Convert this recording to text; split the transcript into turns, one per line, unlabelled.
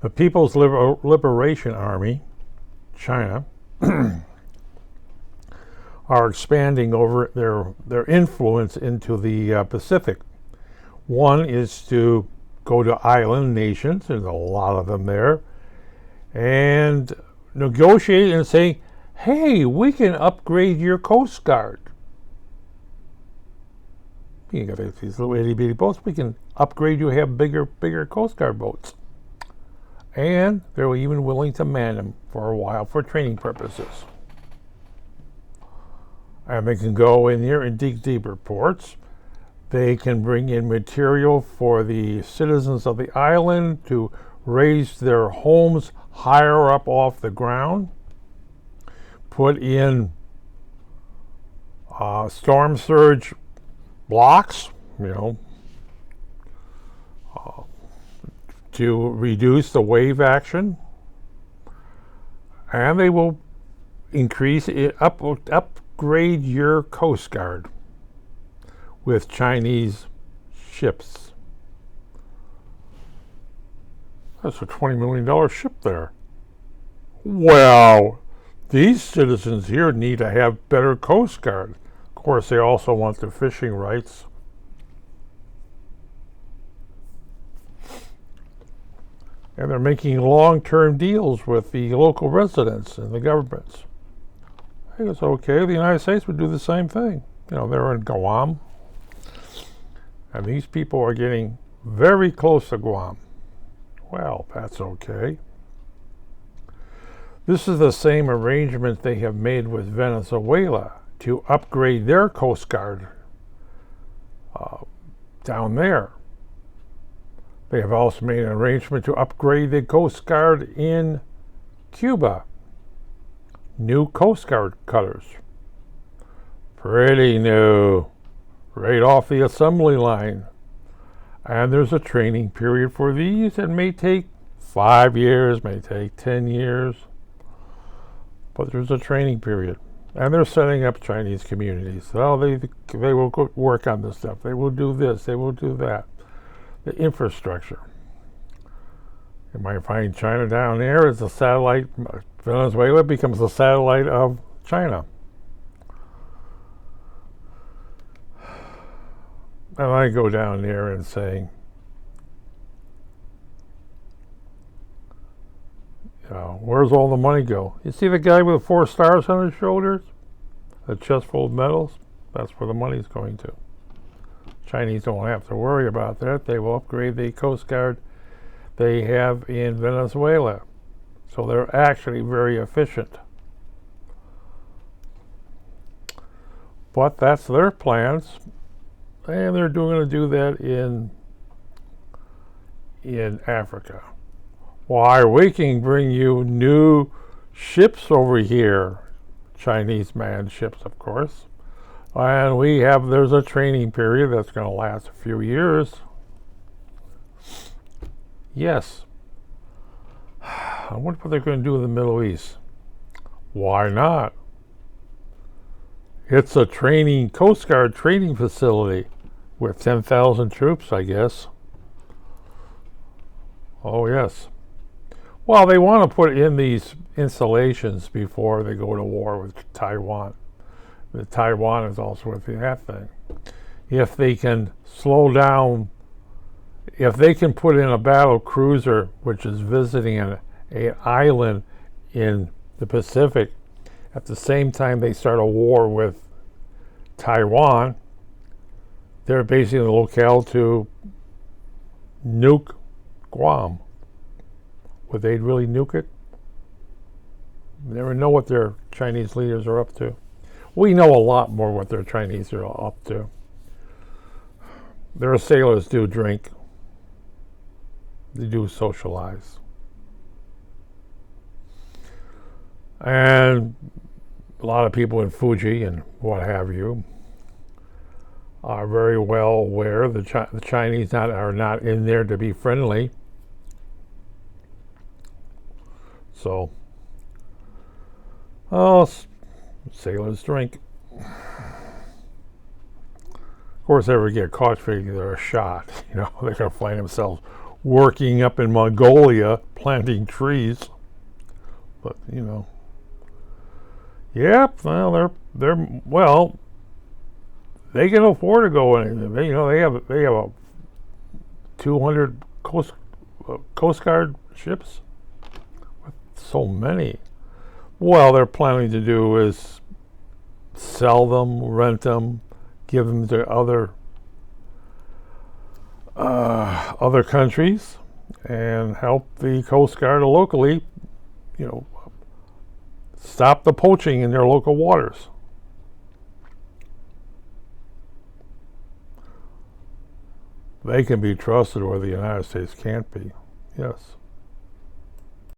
The People's Liberation Army, China, are expanding over their influence into the Pacific. One is to go to island nations, there's a lot of them there, and negotiate and say, hey, we can upgrade your Coast Guard. You got these little itty bitty boats, we can upgrade you, have bigger Coast Guard boats. And they're even willing to man them for a while for training purposes. And they can go in there and dig deeper ports. They can bring in material for the citizens of the island to raise their homes higher up off the ground. Put in storm surge blocks, to reduce the wave action. And they will increase it, upgrade your Coast Guard with Chinese ships. That's a $20 million ship there. Well, these citizens here need to have better Coast Guard. Of course, they also want the fishing rights. And they're making long-term deals with the local residents and the governments. I think it's okay. The United States would do the same thing. They're in Guam. And these people are getting very close to Guam. Well, that's okay. This is the same arrangement they have made with Venezuela to upgrade their Coast Guard down there. They have also made an arrangement to upgrade the Coast Guard in Cuba. New Coast Guard cutters. Pretty new. Right off the assembly line. And there's a training period for these. It may take 5 years, may take 10 years. But there's a training period. And they're setting up Chinese communities. So they will work on this stuff. They will do this. They will do that. The infrastructure. You might find China down there as a satellite. Venezuela becomes the satellite of China. And I go down there and say, where's all the money go? You see the guy with the 4 stars on his shoulders? A chest full of medals? That's where the money's going to. Chinese don't have to worry about that. They will upgrade the Coast Guard they have in Venezuela. So they're actually very efficient. But that's their plans. And they're going to do that in Africa. Why, we can bring you new ships over here. Chinese manned ships, of course. And there's a training period that's going to last a few years. Yes. I wonder what they're going to do in the Middle East. Why not? It's a Coast Guard training facility with 10,000 troops, I guess. Oh, yes. Well, they want to put in these installations before they go to war with Taiwan. Taiwan is also with that thing. If they can slow down, if they can put in a battle cruiser which is visiting an island in the Pacific, at the same time they start a war with Taiwan, they're basically the locale to nuke Guam. Would they really nuke it? You never know what their Chinese leaders are up to. We know a lot more what their Chinese are up to. Their sailors do drink. They do socialize. And a lot of people in Fuji and what have you are very well aware the Chinese are not in there to be friendly. So, sailors drink. Of course, they ever get caught, they're shot. They're going to find themselves working up in Mongolia planting trees. But yep. Well, they can afford to go in. They have a 200 Coast Guard ships. So many. Well, they're planning to do is sell them, rent them, give them to other countries, and help the Coast Guard locally, stop the poaching in their local waters. They can be trusted where the United States can't be. Yes.